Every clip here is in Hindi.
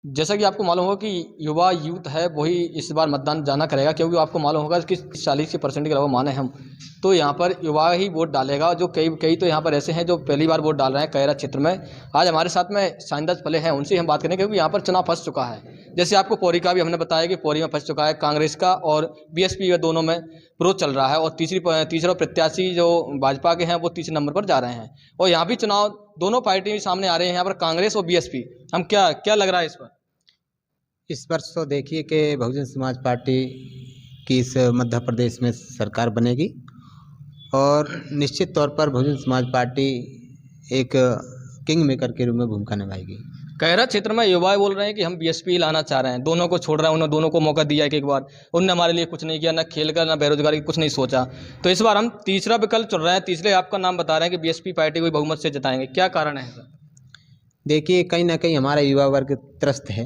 जैसा कि आपको मालूम होगा कि युवा यूथ है वही इस बार मतदान जाना करेगा, क्योंकि आपको मालूम होगा कि 40% के अलावा माने हम तो यहाँ पर युवा ही वोट डालेगा। जो कई कई तो यहाँ पर ऐसे हैं जो पहली बार वोट डाल रहे हैं कैरा क्षेत्र में। आज हमारे साथ में साइंदाज फले हैं, उनसे हम बात करेंगे क्योंकि यहाँ पर चुनाव फंस चुका है। जैसे आपको पौरी का भी हमने बताया कि पौरी में फंस चुका है, कांग्रेस का और बीएसपी दोनों में विरोध चल रहा है और तीसरा प्रत्याशी जो भाजपा के हैं वो तीसरे नंबर पर जा रहे हैं। और यहाँ भी चुनाव दोनों पार्टी सामने आ रहे हैं, यहाँ पर कांग्रेस और बीएसपी। हम क्या क्या लग रहा है इस पर? इस वर्ष तो देखिए कि बहुजन समाज पार्टी की इस मध्य प्रदेश में सरकार बनेगी और निश्चित तौर पर बहुजन समाज पार्टी एक किंग मेकर के रूप में भूमिका निभाएगी। कैरा क्षेत्र में युवा बोल रहे हैं कि हम बीएसपी लाना चाह रहे हैं, दोनों को छोड़ रहे हैं। उन्होंने दोनों को मौका दिया एक बार, उनने हमारे लिए कुछ नहीं किया, ना खेल कर ना बेरोजगारी कुछ नहीं सोचा। तो इस बार हम तीसरा विकल्प चुन रहे हैं, तीसरे आपका नाम बता रहे हैं कि बीएसपी पार्टी को बहुमत से जिताएंगे। क्या कारण है सर? देखिए कहीं ना कहीं हमारा युवा वर्ग त्रस्त है,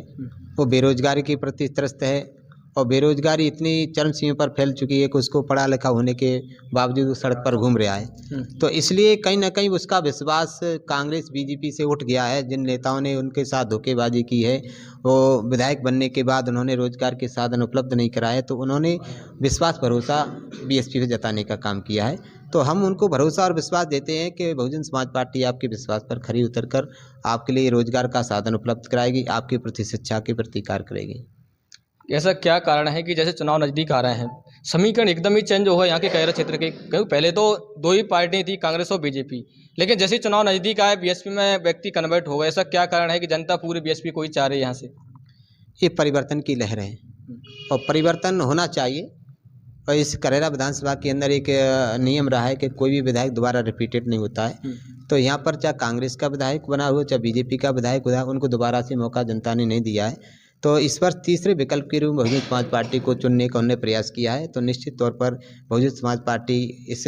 वो बेरोजगारी के प्रति त्रस्त है और बेरोजगारी इतनी चरम सीमा पर फैल चुकी है कि उसको पढ़ा लिखा होने के बावजूद वो सड़क पर घूम रहा है। तो इसलिए कहीं ना कहीं उसका विश्वास कांग्रेस बीजेपी से उठ गया है। जिन नेताओं ने उनके साथ धोखेबाजी की है, वो विधायक बनने के बाद उन्होंने रोजगार के साधन उपलब्ध नहीं कराए, तो उन्होंने विश्वास भरोसा बीएसपी पे जताने का काम किया है। तो हम उनको भरोसा और विश्वास देते हैं कि बहुजन समाज पार्टी आपके विश्वास पर खरी उतरकर आपके लिए रोजगार का साधन उपलब्ध कराएगी, आपके प्रति शिक्षा के प्रति कार्य करेगी। ऐसा क्या कारण है कि जैसे चुनाव नज़दीक आ रहे हैं, समीकरण एकदम ही चेंज हुआ यहाँ के कैरा क्षेत्र के? क्योंकि पहले तो दो ही पार्टी थी, कांग्रेस और बीजेपी, लेकिन जैसे ही चुनाव नज़दीक आए बीएसपी में व्यक्ति कन्वर्ट हो गए। ऐसा क्या कारण है कि जनता पूरी बीएसपी को ही चाह रही है यहाँ से? ये परिवर्तन की लहर है और परिवर्तन होना चाहिए। और इस करेरा विधानसभा के अंदर एक नियम रहा है कि कोई भी विधायक दोबारा रिपीटेड नहीं होता है। तो यहाँ पर चाहे कांग्रेस का विधायक बना हुआ चाहे बीजेपी का विधायक हुआ, उनको दोबारा से मौका जनता ने नहीं दिया है। तो इस पर तीसरे विकल्प के रूप में बहुजन समाज पार्टी को चुनने का उन्होंने प्रयास किया है। तो निश्चित तौर पर बहुजन समाज पार्टी इस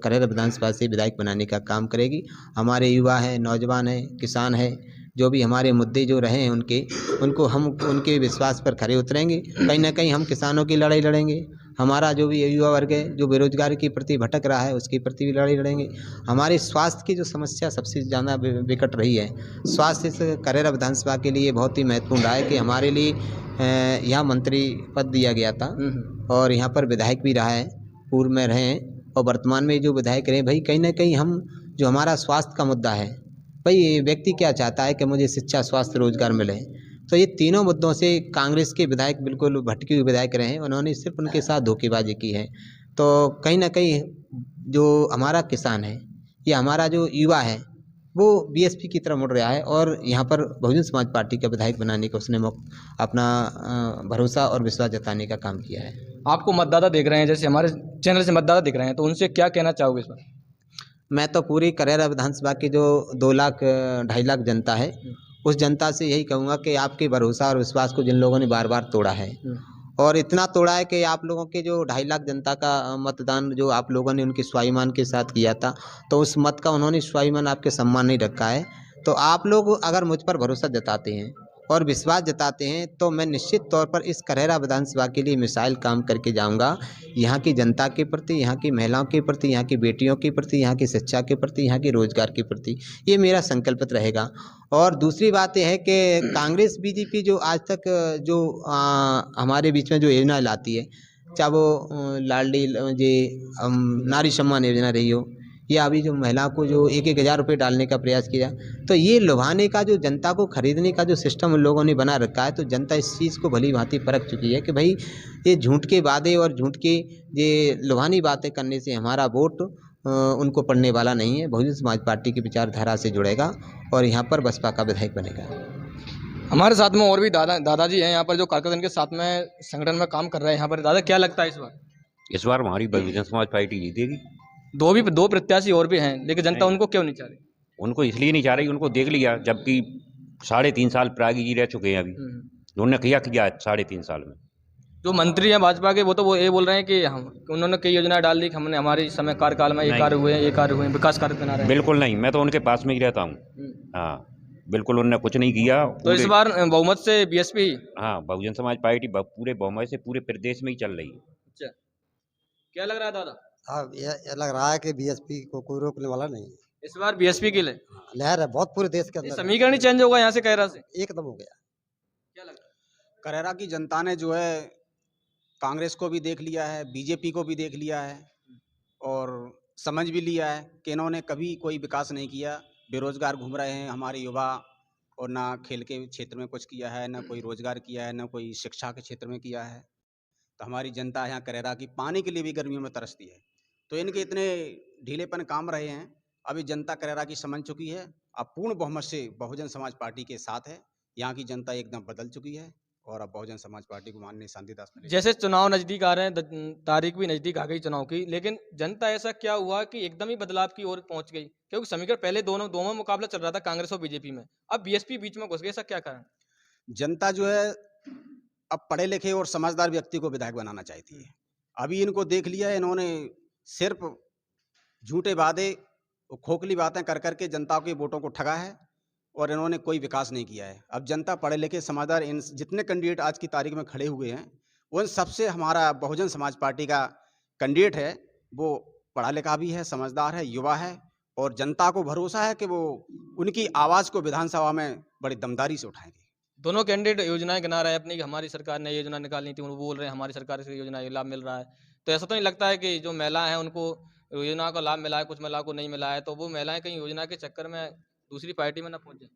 करेरा विधानसभा से विधायक बनाने का काम करेगी। हमारे युवा हैं, नौजवान हैं, किसान हैं, जो भी हमारे मुद्दे जो रहे हैं उनको हम उनके विश्वास पर खरे उतरेंगे। कहीं ना कहीं हम किसानों की लड़ाई लड़ेंगे, हमारा जो भी युवा वर्ग है जो बेरोजगारी के प्रति भटक रहा है उसके प्रति भी लड़ाई लड़ेंगे। हमारे स्वास्थ्य की जो समस्या सबसे ज़्यादा विकट रही है, स्वास्थ्य इस करेरा विधानसभा के लिए बहुत ही महत्वपूर्ण रहा है कि हमारे लिए यहाँ मंत्री पद दिया गया था और यहाँ पर विधायक भी रहा है, पूर्व में रहे हैं और वर्तमान में जो विधायक रहे। भाई कहीं ना कहीं हम जो हमारा स्वास्थ्य का मुद्दा है, भाई व्यक्ति क्या चाहता है कि मुझे शिक्षा, स्वास्थ्य, रोजगार मिले। तो ये तीनों मुद्दों से कांग्रेस के विधायक बिल्कुल भटके हुए विधायक रहे हैं, उन्होंने सिर्फ उनके साथ धोखेबाजी की है। तो कहीं ना कहीं जो हमारा किसान है या हमारा जो युवा है वो बीएसपी की तरफ मुड़ रहा है और यहाँ पर बहुजन समाज पार्टी का विधायक बनाने का उसने अपना भरोसा और विश्वास जताने का काम किया है। आपको मतदाता देख रहे हैं, जैसे हमारे चैनल से मतदाता दिख रहे हैं, तो उनसे क्या कहना चाहोगे इस पर? मैं तो पूरी करेरा विधानसभा की जो 2 लाख 2.5 लाख जनता है उस जनता से यही कहूँगा कि आपके भरोसा और विश्वास को जिन लोगों ने बार बार तोड़ा है और इतना तोड़ा है कि आप लोगों के जो 2.5 लाख जनता का मतदान जो आप लोगों ने उनके स्वाभिमान के साथ किया था, तो उस मत का उन्होंने स्वाभिमान आपके सम्मान नहीं रखा है। तो आप लोग अगर मुझ पर भरोसा जताते हैं और विश्वास जताते हैं तो मैं निश्चित तौर पर इस करेरा विधानसभा के लिए मिसाइल काम करके जाऊंगा। यहाँ की जनता के प्रति, यहाँ की महिलाओं के प्रति, यहाँ की बेटियों के प्रति, यहाँ की शिक्षा के प्रति, यहाँ के रोजगार के प्रति, ये मेरा संकल्पित रहेगा। और दूसरी बात यह है कि कांग्रेस बीजेपी जो आज तक जो हमारे बीच में जो योजना लाती है, चाहे वो लाडली नारी सम्मान योजना रही हो या अभी जो महिलाओं को जो 1-1 हज़ार रुपये डालने का प्रयास किया, तो ये लुभाने का जो जनता को खरीदने का जो सिस्टम उन लोगों ने बना रखा है, तो जनता इस चीज़ को भली भांति परख चुकी है कि भाई ये झूठ के वादे और झूठ के ये लुभानी बातें करने से हमारा वोट उनको पड़ने वाला नहीं है। बहुजन समाज पार्टी की विचारधारा से जुड़ेगा और यहाँ पर बसपा का विधायक बनेगा। हमारे साथ में और भी दादाजी हैं यहाँ पर जो कार्यकर्ता के साथ में संगठन में काम कर रहे हैं। यहाँ पर दादा क्या लगता है इस बार? इस बार हमारी बहुजन समाज पार्टी जीतेगी। दो प्रत्याशी और भी हैं, लेकिन जनता उनको क्यों नहीं चाह रही? उनको इसलिए नहीं चाह रही, उनको देख लिया, जबकि 3.5 साल प्रागी जी रह चुके हैं। अभी उन्होंने किया 3.5 साल में। जो मंत्री हैं भाजपा के वो ये बोल रहे हैं कि उन्होंने कई योजनाएं डाल दी, हमने हमारे समय कार्यकाल में ये कार्य हुए, विकास कार्य बना रहे हैं। बिल्कुल नहीं, मैं तो उनके पास में ही रहता हूँ। हाँ बिल्कुल, उन्होंने कुछ नहीं किया। तो इस बार बहुमत से बीएसपी? हाँ, बहुजन समाज पार्टी पूरे बहुमत से पूरे प्रदेश में ही चल रही है। अच्छा, क्या लग रहा है दादा? हाँ, ये लग रहा है कि बीएसपी को कोई रोकने वाला नहीं है। इस बार बीएसपी की लहर है बहुत पूरे देश के अंदर। समीकरण ही चेंज होगा यहाँ से कैरा से? एकदम हो गया। करेरा की जनता ने जो है कांग्रेस को भी देख लिया है, बीजेपी को भी देख लिया है और समझ भी लिया है कि इन्होंने कभी कोई विकास नहीं किया। बेरोजगार घूम रहे हैं हमारे युवा, और ना खेल के क्षेत्र में कुछ किया है, ना कोई रोजगार किया है, ना कोई शिक्षा के क्षेत्र में किया है। तो हमारी जनता यहाँ करेरा की पानी के लिए भी गर्मियों में तरसती है। तो इनके इतने ढीलेपन काम रहे हैं, अभी जनता करेरा की समझ चुकी है। अब पूर्ण बहुमत से बहुजन समाज पार्टी के साथ है। यहाँ की जनता एकदम बदल चुकी है और अब बहुजन समाज पार्टी को माननीय शांतिदास ने जैसे चुनाव नजदीक आ रहे हैं, तारीख भी नजदीक आ गई चुनाव की, लेकिन जनता ऐसा क्या हुआ कि एकदम ही बदलाव की ओर पहुंच गई? क्योंकि समीकरण पहले दोनों दोनों मुकाबला चल रहा था कांग्रेस और बीजेपी में, अब बीएसपी बीच में घुस गई, ऐसा क्या कारण? जनता जो है अब पढ़े लिखे और समझदार व्यक्ति को विधायक बनाना चाहती है। अभी इनको देख लिया है, इन्होंने सिर्फ झूठे वादे और खोखली बातें कर करके जनता के वोटों को ठगा है और इन्होंने कोई विकास नहीं किया है। अब जनता पढ़े लिखे समझदार, इन जितने कैंडिडेट आज की तारीख में खड़े हुए हैं उन सबसे हमारा बहुजन समाज पार्टी का कैंडिडेट है, वो पढ़ा लिखा भी है, समझदार है, युवा है और जनता को भरोसा है कि वो उनकी आवाज़ को विधानसभा में बड़ी दमदारी से उठाएंगे। दोनों कैंडिडेट योजनाएं गिना रहे हैं अपनी कि हमारी सरकार ने ये योजना निकालनी थी, वो बोल रहे हैं हमारी सरकार से योजना ये लाभ मिल रहा है। तो ऐसा तो नहीं लगता है कि जो महिलाएं हैं उनको योजना का लाभ मिला है, कुछ महिलाओं को नहीं मिला है, तो वो महिलाएं कहीं योजना के चक्कर में दूसरी पार्टी में ना पहुंच जाए?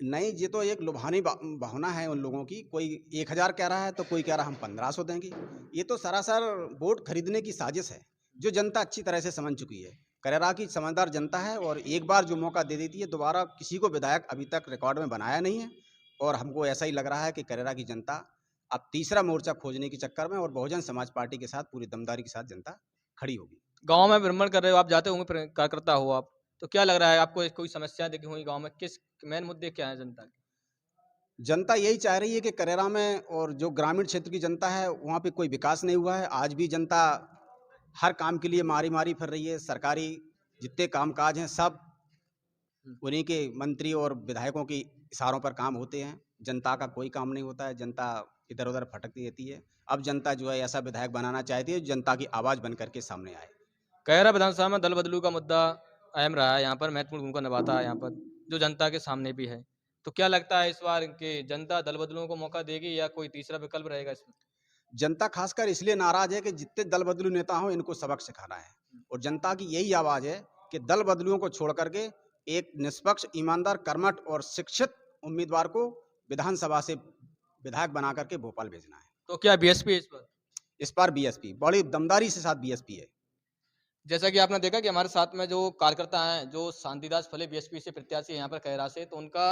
नहीं, ये तो एक लुभानी भावना है उन लोगों की। कोई 1000 कह रहा है तो कोई कह रहा हम 1500 देंगे। ये तो सरासर वोट खरीदने की साजिश है जो जनता अच्छी तरह से समझ चुकी है। करेरा की समझदार जनता है और एक बार जो मौका दे देती है, दोबारा किसी को विधायक अभी तक रिकॉर्ड में बनाया नहीं है। और हमको ऐसा ही लग रहा है कि करेरा की जनता अब तीसरा मोर्चा खोजने के चक्कर में और बहुजन समाज पार्टी के साथ पूरी दमदारी के साथ जनता खड़ी होगी। गाँव में भ्रमण कर रहे हो आप, जाते होंगे, कार्यकर्ता हो आप, तो क्या लग रहा है आपको? कोई समस्या देखी हुई गाँव में? किस मेन मुद्दे क्या है जनता के? जनता यही चाह रही है कि करेरा में और जो ग्रामीण क्षेत्र की जनता है वहाँ पे कोई विकास नहीं हुआ है। आज भी जनता हर काम के लिए मारी मारी फिर रही है। सरकारी जितने कामकाज हैं सब उन्हीं के मंत्री और विधायकों के इशारों पर काम होते हैं। जनता का कोई काम नहीं होता है, जनता इधर उधर भटकती रहती है। अब जनता जो है ऐसा विधायक बनाना चाहती है जनता की आवाज़ बन करके सामने आए। करेरा विधानसभा में दल बदलू का मुद्दा अहम रहा है, यहाँ पर महत्वपूर्ण भूमिका निभाता है, यहाँ पर जो जनता के सामने भी है। तो क्या लगता है इस बार कि जनता दल बदलुओं को मौका देगी या कोई तीसरा विकल्प रहेगा इसमें? जनता खासकर इसलिए नाराज है कि जितने दल बदलू नेता हों इनको सबक सिखाना है और जनता की यही आवाज़ है कि दल बदलुओं को छोड़ करके एक निष्पक्ष, ईमानदार, कर्मठ और शिक्षित उम्मीदवार को विधानसभा से विधायक बना करके भोपाल भेजना है। तो क्या बीएसपी इस पर? इस बार बीएसपी बड़ी दमदारी से साथ बीएसपी है। जैसा कि आपने देखा कि हमारे साथ में जो कार्यकर्ता हैं, जो शांतिदास फले बीएसपी से प्रत्याशी हैं यहाँ पर करेरा से, तो उनका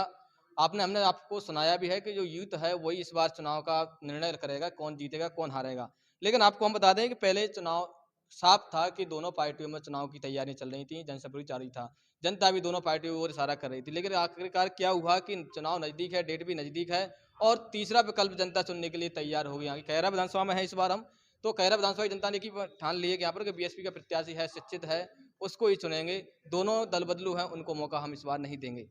हमने आपको सुनाया भी है कि जो यूथ है वही इस बार चुनाव का निर्णय करेगा, कौन जीतेगा कौन हारेगा। लेकिन आपको हम बता दें कि पहले चुनाव साफ था कि दोनों पार्टियों में चुनाव की तैयारियां चल रही थी, जनसंपर्क जारी था, जनता भी दोनों पार्टियों की ओर इशारा कर रही थी। लेकिन आखिरकार क्या हुआ कि चुनाव नजदीक है, डेट भी नजदीक है और तीसरा विकल्प जनता चुनने के लिए तैयार हो गई। यहाँ की खैरा विधानसभा में है इस बार हम, तो खैरा विधानसभा की जनता ने की ठान ली है कि यहाँ पर बीएसपी का प्रत्याशी है, शिक्षित है, उसको ही चुनेंगे। दोनों दल बदलू हैं, उनको मौका हम इस बार नहीं देंगे।